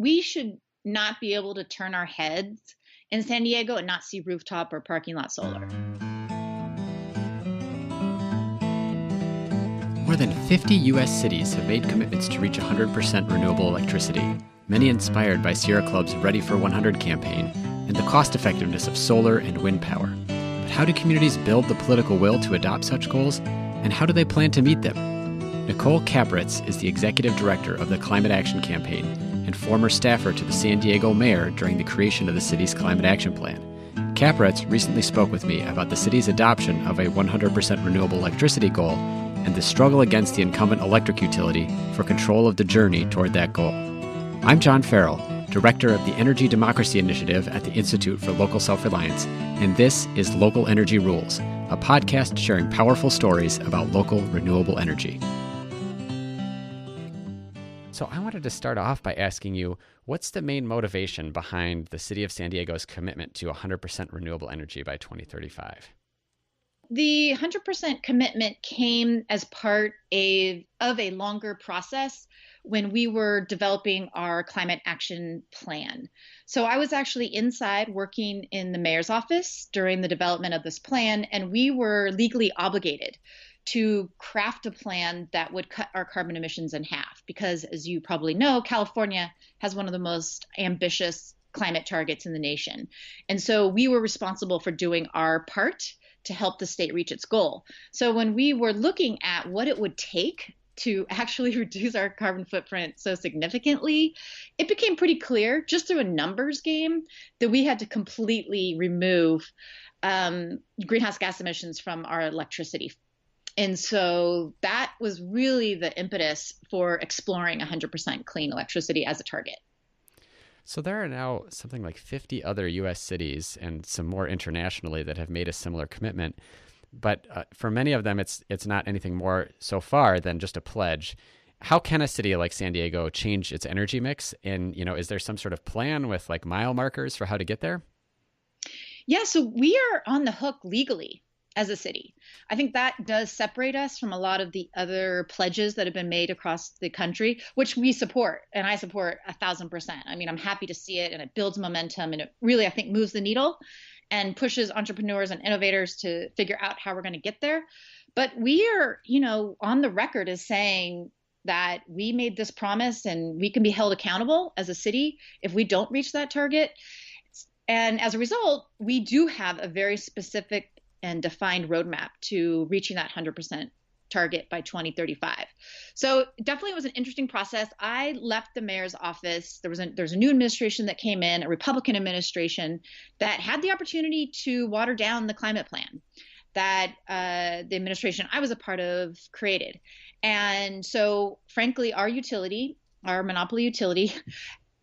we should not be able to turn our heads in San Diego and not see rooftop or parking lot solar. More than 50 U.S. cities have made commitments to reach 100% renewable electricity, many inspired by Sierra Club's Ready for 100 campaign and the cost-effectiveness of solar and wind power. But how do communities build the political will to adopt such goals, and how do they plan to meet them? Nicole Capretz is the executive director of the Climate Action Campaign and former staffer to the San Diego mayor during the creation of the city's Climate Action Plan. Capretz recently spoke with me about the city's adoption of a 100% renewable electricity goal and the struggle against the incumbent electric utility for control of the journey toward that goal. I'm John Farrell, Director of the Energy Democracy Initiative at the Institute for Local Self-Reliance, and this is Local Energy Rules, a podcast sharing powerful stories about local renewable energy. So I wanted to start off by asking you, what's the main motivation behind the City of San Diego's commitment to 100% renewable energy by 2035? The 100% commitment came as part of a longer process when we were developing our climate action plan. So I was actually inside working in the mayor's office during the development of this plan, and we were legally obligated to craft a plan that would cut our carbon emissions in half. Because as you probably know, California has one of the most ambitious climate targets in the nation. And so we were responsible for doing our part to help the state reach its goal. So when we were looking at what it would take to actually reduce our carbon footprint so significantly, it became pretty clear just through a numbers game that we had to completely remove greenhouse gas emissions from our electricity. And so that was really the impetus for exploring 100% clean electricity as a target. So there are now something like 50 other U.S. cities and some more internationally that have made a similar commitment. But for many of them, it's not anything more so far than just a pledge. How can a city like San Diego change its energy mix? And, is there some sort of plan with like mile markers for how to get there? Yeah, so we are on the hook legally as a city. I think that does separate us from a lot of the other pledges that have been made across the country, which we support. And I support 1,000%. I mean, I'm happy to see it, and it builds momentum, and it really, I think, moves the needle and pushes entrepreneurs and innovators to figure out how we're going to get there. But we are, on the record as saying that we made this promise and we can be held accountable as a city if we don't reach that target. And as a result, we do have a very specific and defined roadmap to reaching that 100% target by 2035. So definitely it was an interesting process. I left the mayor's office. There's a new administration that came in, a Republican administration that had the opportunity to water down the climate plan that the administration I was a part of created. And so frankly, our monopoly utility,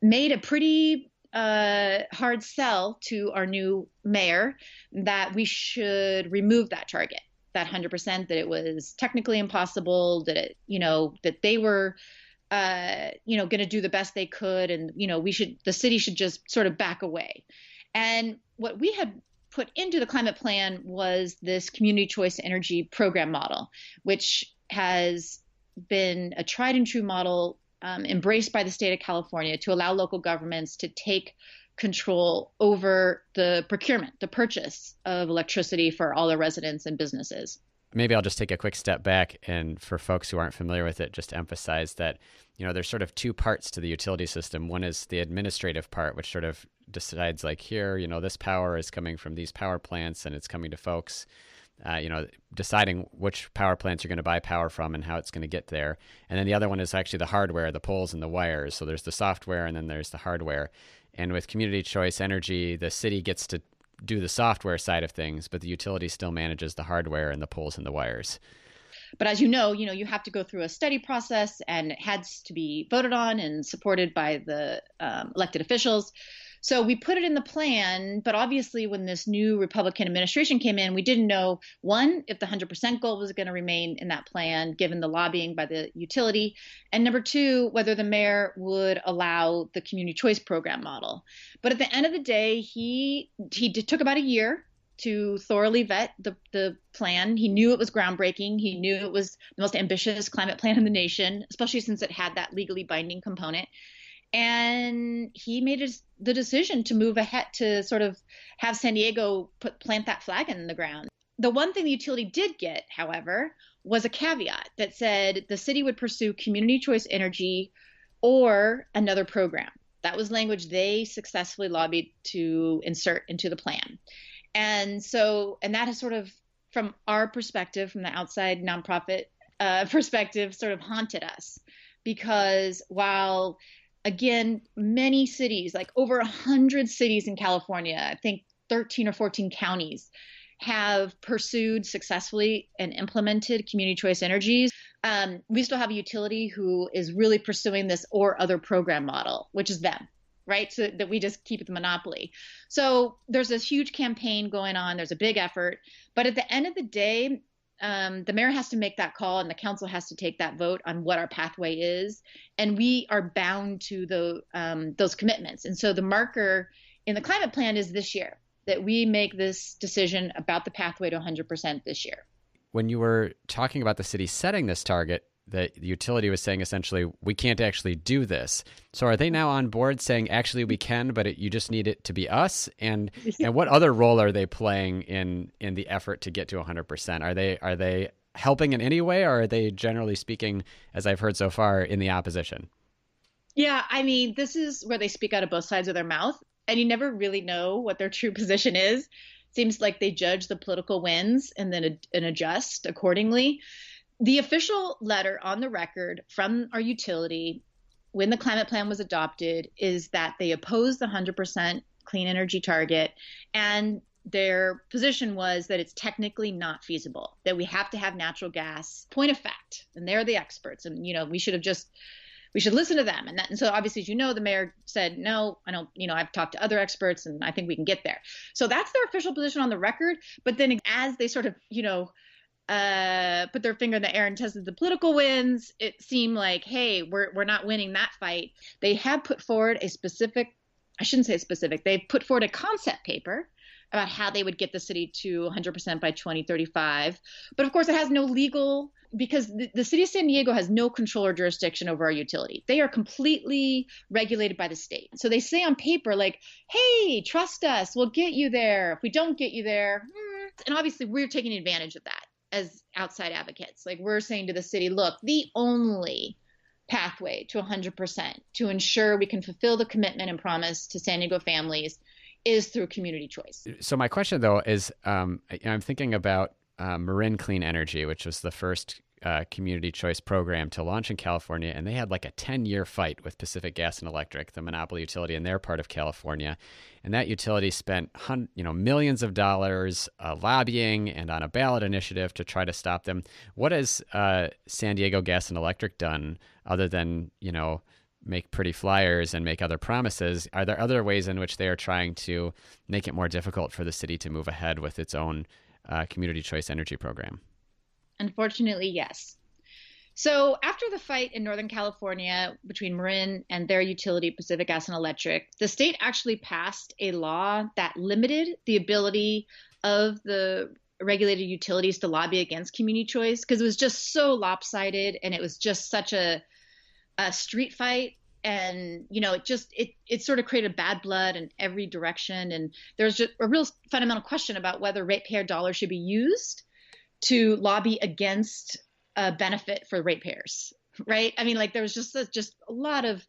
made a pretty hard sell to our new mayor that we should remove that target, that 100%, that it was technically impossible, that it, that they were, going to do the best they could. And, the city should just sort of back away. And what we had put into the climate plan was this community choice energy program model, which has been a tried and true model embraced by the state of California to allow local governments to take control over the procurement, the purchase of electricity for all their residents and businesses. Maybe I'll just take a quick step back, and for folks who aren't familiar with it, just to emphasize that, there's sort of two parts to the utility system. One is the administrative part, which sort of decides like here, this power is coming from these power plants and it's coming to folks. Deciding which power plants you're going to buy power from and how it's going to get there. And then the other one is actually the hardware, the poles and the wires. So there's the software and then there's the hardware. And with community choice energy, the city gets to do the software side of things, but the utility still manages the hardware and the poles and the wires. But as you know, you have to go through a study process, and it has to be voted on and supported by the elected officials. So we put it in the plan, but obviously when this new Republican administration came in, we didn't know, one, if the 100% goal was going to remain in that plan, given the lobbying by the utility, and number two, whether the mayor would allow the community choice program model. But at the end of the day, he took about a year to thoroughly vet the plan. He knew it was groundbreaking. He knew it was the most ambitious climate plan in the nation, especially since it had that legally binding component. And he made the decision to move ahead to sort of have San Diego plant that flag in the ground. The one thing the utility did get, however, was a caveat that said the city would pursue community choice energy or another program. That was language they successfully lobbied to insert into the plan. And that has sort of, from our perspective, from the outside nonprofit perspective, sort of haunted us. Because while, again, many cities, like over 100 cities in California, I think 13 or 14 counties, have pursued successfully and implemented community choice energies. We still have a utility who is really pursuing this or other program model, which is them, right? So that we just keep the monopoly. So there's this huge campaign going on. There's a big effort. But at the end of the day, the mayor has to make that call and the council has to take that vote on what our pathway is. And we are bound to those commitments. And so the marker in the climate plan is this year, that we make this decision about the pathway to 100% this year. When you were talking about the city setting this target, the utility was saying essentially, we can't actually do this. So are they now on board saying, actually, we can, but you just need it to be us? And what other role are they playing in the effort to get to 100%? Are they helping in any way, or are they, generally speaking, as I've heard so far, in the opposition? Yeah, I mean, this is where they speak out of both sides of their mouth, and you never really know what their true position is. Seems like they judge the political wins and then adjust accordingly. The official letter on the record from our utility when the climate plan was adopted is that they oppose the 100% clean energy target, and their position was that it's technically not feasible, that we have to have natural gas, point of fact, and they're the experts, and we should listen to them. And so obviously, as you know, the mayor said, no, I don't, I've talked to other experts and I think we can get there. So that's their official position on the record. But then as they sort of, put their finger in the air and tested the political wins, it seemed like, hey, we're not winning that fight. They have put forward they've put forward a concept paper about how they would get the city to 100% by 2035. But of course, it has no legal, because the city of San Diego has no control or jurisdiction over our utility. They are completely regulated by the state. So they say on paper, like, hey, trust us, we'll get you there. If we don't get you there, and obviously we're taking advantage of that as outside advocates. Like, we're saying to the city, look, the only pathway to 100% to ensure we can fulfill the commitment and promise to San Diego families is through community choice. So my question, though, is I'm thinking about Marin Clean Energy, which was the first community choice program to launch in California, and they had like a 10-year fight with Pacific Gas and Electric, the monopoly utility in their part of California. And that utility spent millions of dollars lobbying and on a ballot initiative to try to stop them. What has San Diego Gas and Electric done other than make pretty flyers and make other promises? Are there other ways in which they are trying to make it more difficult for the city to move ahead with its own community choice energy program? Unfortunately, yes. So after the fight in Northern California between Marin and their utility, Pacific Gas and Electric, the state actually passed a law that limited the ability of the regulated utilities to lobby against community choice, because it was just so lopsided and it was just such a street fight. And, it sort of created bad blood in every direction. And there's just a real fundamental question about whether ratepayer dollars should be used to lobby against a benefit for ratepayers, right? I mean, like, there was just a lot of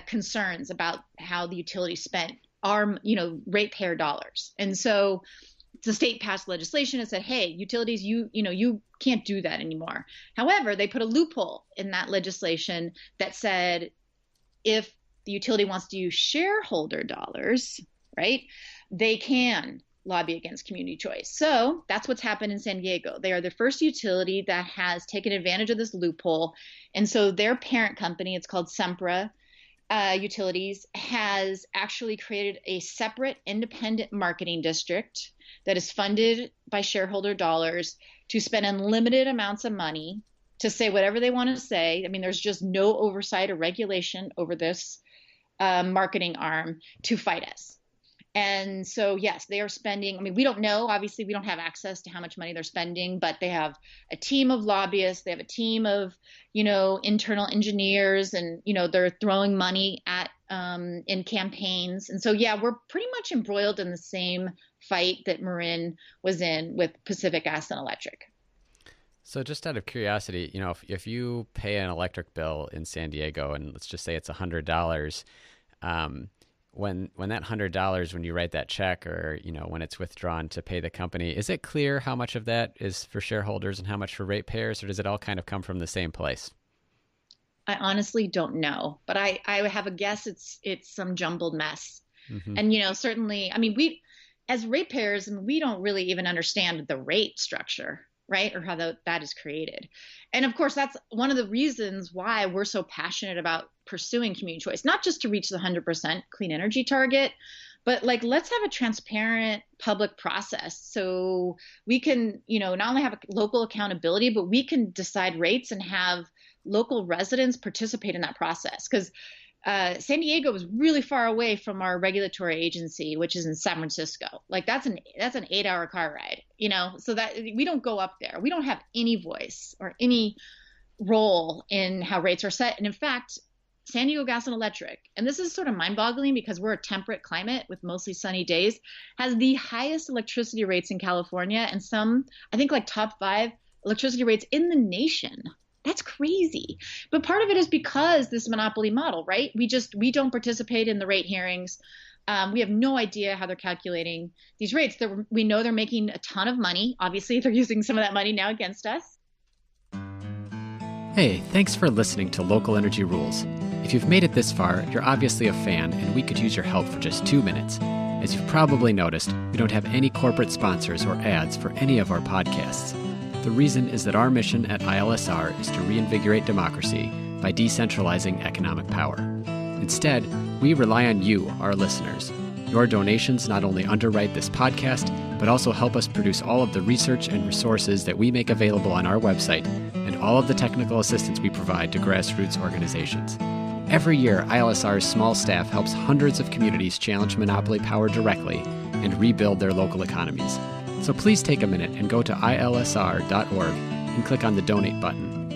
concerns about how the utility spent our, ratepayer dollars. And so the state passed legislation and said, hey, utilities, you can't do that anymore. However, they put a loophole in that legislation that said, if the utility wants to use shareholder dollars, right, they can lobby against community choice. So that's what's happened in San Diego. They are the first utility that has taken advantage of this loophole. And so their parent company, it's called Sempra Utilities, has actually created a separate independent marketing district that is funded by shareholder dollars to spend unlimited amounts of money to say whatever they want to say. I mean, there's just no oversight or regulation over this marketing arm to fight us. And so, yes, they are spending. I mean, we don't know. Obviously, we don't have access to how much money they're spending, but they have a team of lobbyists. They have a team of, internal engineers, and, they're throwing money at in campaigns. And so, yeah, we're pretty much embroiled in the same fight that Marin was in with Pacific Gas and Electric. So just out of curiosity, if you pay an electric bill in San Diego, and let's just say it's $100, when that $100, when you write that check, or when it's withdrawn to pay the company, is it clear how much of that is for shareholders and how much for ratepayers, or does it all kind of come from the same place? I honestly don't know, but I have a guess it's some jumbled mess. Mm-hmm. And certainly, I mean, we as ratepayers, we don't really even understand the rate structure, right? Or how that is created. And of course, that's one of the reasons why we're so passionate about pursuing community choice, not just to reach the 100% clean energy target, but like, let's have a transparent public process so we can, not only have local accountability, but we can decide rates and have local residents participate in that process. Because San Diego was really far away from our regulatory agency, which is in San Francisco. Like that's an 8-hour car ride, so that we don't go up there. We don't have any voice or any role in how rates are set. And in fact, San Diego Gas and Electric, and this is sort of mind-boggling because we're a temperate climate with mostly sunny days, has the highest electricity rates in California, and some, I think, like top 5 electricity rates in the nation. That's crazy. But part of it is because this monopoly model, right? We don't participate in the rate hearings. We have no idea how they're calculating these rates. We know they're making a ton of money. Obviously, they're using some of that money now against us. Hey, thanks for listening to Local Energy Rules. If you've made it this far, you're obviously a fan, and we could use your help for just 2 minutes. As you've probably noticed, we don't have any corporate sponsors or ads for any of our podcasts. The reason is that our mission at ILSR is to reinvigorate democracy by decentralizing economic power. Instead, we rely on you, our listeners. Your donations not only underwrite this podcast, but also help us produce all of the research and resources that we make available on our website, and all of the technical assistance we provide to grassroots organizations. Every year, ILSR's small staff helps hundreds of communities challenge monopoly power directly and rebuild their local economies. So please take a minute and go to ilsr.org and click on the donate button.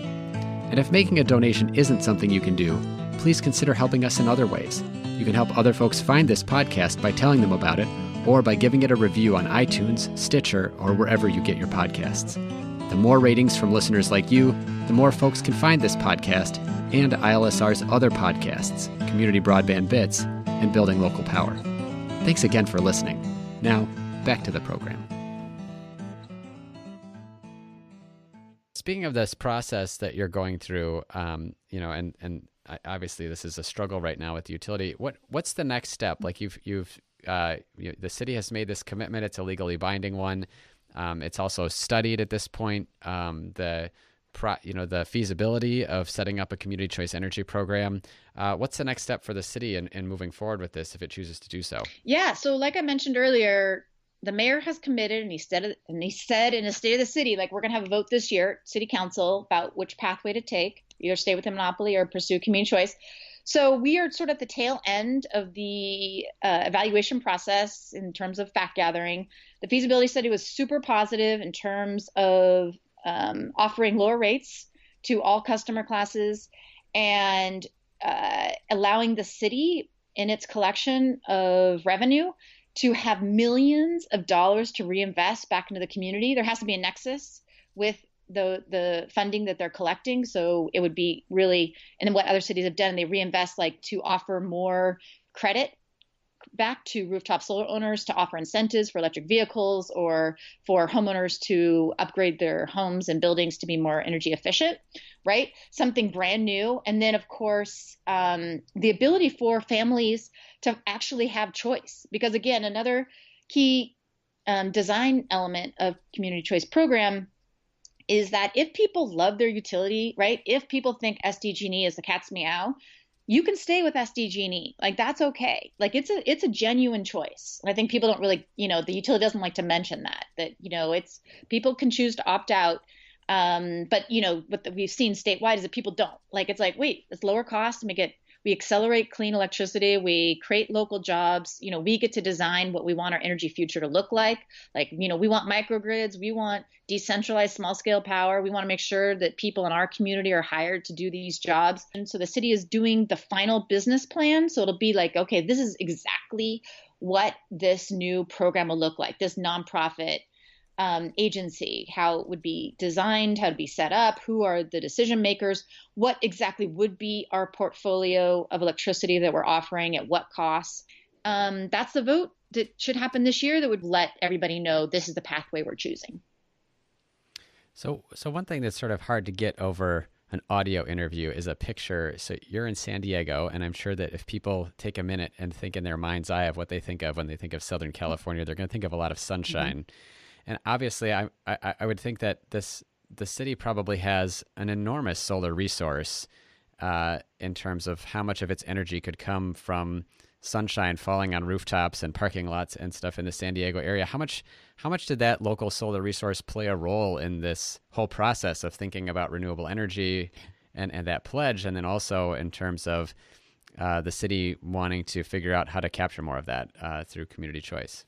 And if making a donation isn't something you can do, please consider helping us in other ways. You can help other folks find this podcast by telling them about it, or by giving it a review on iTunes, Stitcher, or wherever you get your podcasts. The more ratings from listeners like you, the more folks can find this podcast and ILSR's other podcasts, Community Broadband Bits, and Building Local Power. Thanks again for listening. Now, back to the program. Speaking of this process that you're going through, and obviously this is a struggle right now with the utility. What's the next step? Like the city has made this commitment. It's a legally binding one. It's also studied at this point. The feasibility of setting up a community choice energy program. What's the next step for the city in moving forward with this if it chooses to do so? Yeah. So like I mentioned earlier, the mayor has committed, and he said in a State of the City, like, we're going to have a vote this year, City Council, about which pathway to take, either stay with the monopoly or pursue community choice. So we are sort of at the tail end of the evaluation process in terms of fact gathering. The feasibility study was super positive in terms of offering lower rates to all customer classes and allowing the city in its collection of revenue to have millions of dollars to reinvest back into the community. There has to be a nexus with the funding that they're collecting. So it would be really, and then what other cities have done, they reinvest like to offer more credit back to rooftop solar owners, to offer incentives for electric vehicles, or for homeowners to upgrade their homes and buildings to be more energy efficient, right? Something brand new. And then, of course, the ability for families to actually have choice. Because again, another key design element of community choice program is that if people love their utility, right? If people think SDG&E is the cat's meow, you can stay with SDG&E. Like, that's okay. Like, it's a genuine choice. And I think people don't really, the utility doesn't like to mention that it's, people can choose to opt out. But what we've seen statewide is that people don't. Like, it's like, wait, it's lower cost and we we accelerate clean electricity, we create local jobs. We get to design what we want our energy future to look like. Like, we want microgrids, we want decentralized small scale power. We want to make sure that people in our community are hired to do these jobs. And so the city is doing the final business plan. So it'll be like, okay, this is exactly what this new program will look like, this nonprofit agency, how it would be designed, how to be set up, who are the decision makers, what exactly would be our portfolio of electricity that we're offering at what costs. That's the vote that should happen this year that would let everybody know this is the pathway we're choosing. So one thing that's sort of hard to get over an audio interview is a picture. So you're in San Diego, and I'm sure that if people take a minute and think in their mind's eye of what they think of when they think of Southern California, they're going to think of a lot of sunshine. Mm-hmm. And obviously, I would think that the city probably has an enormous solar resource in terms of how much of its energy could come from sunshine falling on rooftops and parking lots and stuff in the San Diego area. How much did that local solar resource play a role in this whole process of thinking about renewable energy and that pledge, and then also in terms of the city wanting to figure out how to capture more of that through community choice?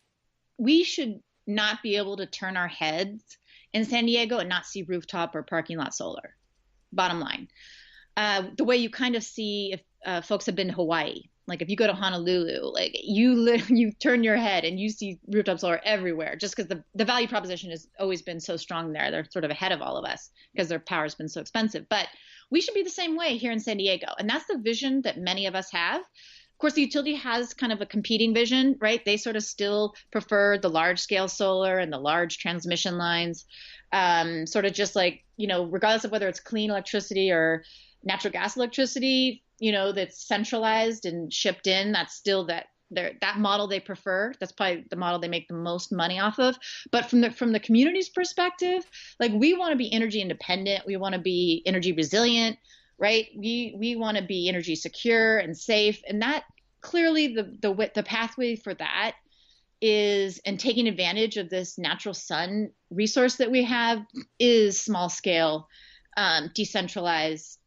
We should not be able to turn our heads in San Diego and not see rooftop or parking lot solar. Bottom line, the way you kind of see if folks have been to Hawaii, like if you go to Honolulu, like you turn your head and you see rooftop solar everywhere, just because the value proposition has always been so strong there. They're sort of ahead of all of us because their power has been so expensive. But we should be the same way here in San Diego, and that's the vision that many of us have. Of course, the utility has kind of a competing vision, right? They sort of still prefer the large scale solar and the large transmission lines, sort of just like, regardless of whether it's clean electricity or natural gas electricity, that's centralized and shipped in. That's still that model they prefer. That's probably the model they make the most money off of. But from the community's perspective, like we want to be energy independent. We want to be energy resilient. Right? We want to be energy secure and safe, and that clearly the pathway for that is, and taking advantage of this natural sun resource that we have, is small scale, decentralized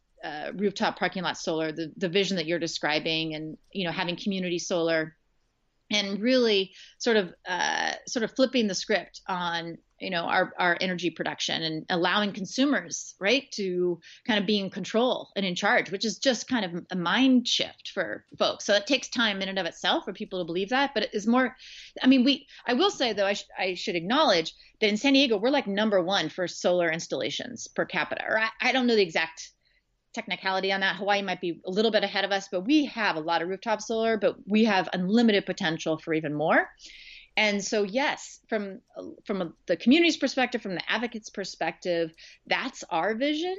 rooftop parking lot solar. The vision that you're describing, and having community solar, and really sort of flipping the script on our energy production and allowing consumers, right, to kind of be in control and in charge, which is just kind of a mind shift for folks. So it takes time in and of itself for people to believe that, but it is more. I will say though, I should acknowledge that in San Diego we're like number one for solar installations per capita. Or I don't know the exact technicality on that. Hawaii might be a little bit ahead of us, but we have a lot of rooftop solar, but we have unlimited potential for even more. And so, yes, from the community's perspective, from the advocates' perspective, that's our vision.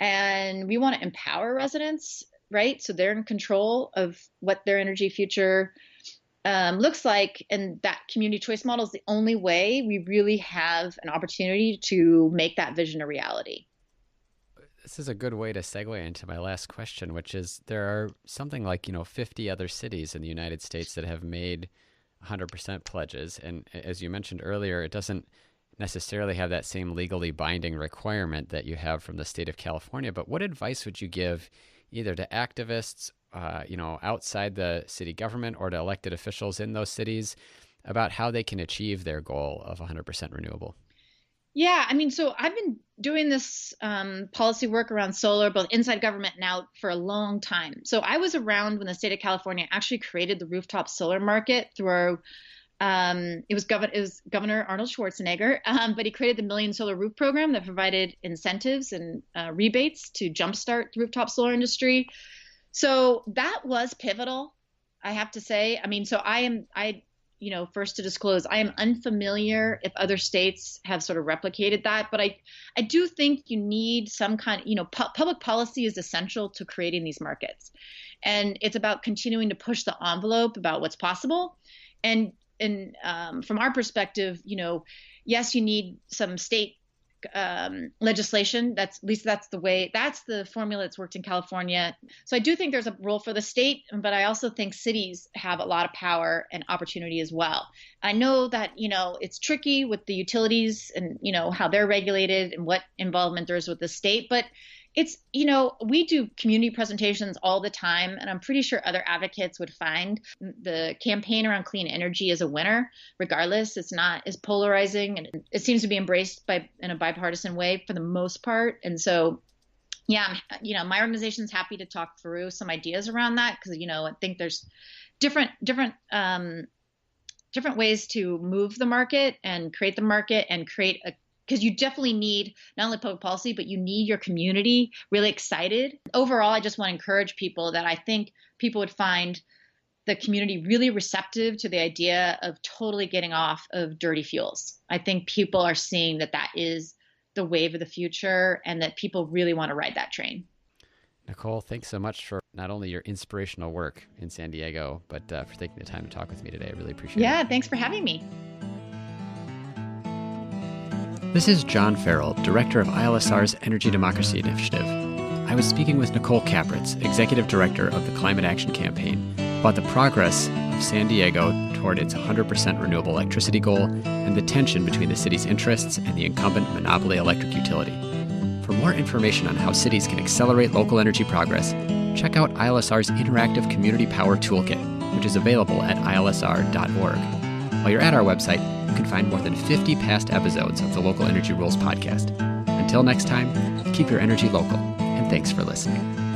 And we want to empower residents, right? So they're in control of what their energy future looks like. And that community choice model is the only way we really have an opportunity to make that vision a reality. This is a good way to segue into my last question, which is there are something like, 50 other cities in the United States that have made 100% pledges. And as you mentioned earlier, it doesn't necessarily have that same legally binding requirement that you have from the state of California. But what advice would you give either to activists, outside the city government, or to elected officials in those cities about how they can achieve their goal of 100% renewable? Yeah, so I've been doing this policy work around solar, both inside government and out, for a long time. So I was around when the state of California actually created the rooftop solar market through it was Governor Arnold Schwarzenegger, but he created the Million Solar Roof program that provided incentives and rebates to jumpstart the rooftop solar industry. So that was pivotal, I have to say. First to disclose, I am unfamiliar if other states have sort of replicated that, but I do think you need some kind of, public policy is essential to creating these markets. And it's about continuing to push the envelope about what's possible. And from our perspective, yes, you need some state legislation. That's the formula that's worked in California. So I do think there's a role for the state, but I also think cities have a lot of power and opportunity as well. I know that, it's tricky with the utilities and, how they're regulated and what involvement there is with the state, but It's, we do community presentations all the time, and I'm pretty sure other advocates would find the campaign around clean energy is a winner, regardless. It's not as polarizing, and it seems to be embraced in a bipartisan way for the most part. And so, yeah, my organization's happy to talk through some ideas around that because, I think there's different ways to move the market and create the market and create because you definitely need not only public policy, but you need your community really excited. Overall, I just want to encourage people that I think people would find the community really receptive to the idea of totally getting off of dirty fuels. I think people are seeing that is the wave of the future and that people really want to ride that train. Nicole, thanks so much for not only your inspirational work in San Diego, but for taking the time to talk with me today. I really appreciate it. Yeah, thanks for having me. This is John Farrell, Director of ILSR's Energy Democracy Initiative. I was speaking with Nicole Capretz, Executive Director of the Climate Action Campaign, about the progress of San Diego toward its 100% renewable electricity goal and the tension between the city's interests and the incumbent monopoly electric utility. For more information on how cities can accelerate local energy progress, check out ILSR's Interactive Community Power Toolkit, which is available at ilsr.org. While you're at our website, you can find more than 50 past episodes of the Local Energy Rules podcast. Until next time, keep your energy local, and thanks for listening.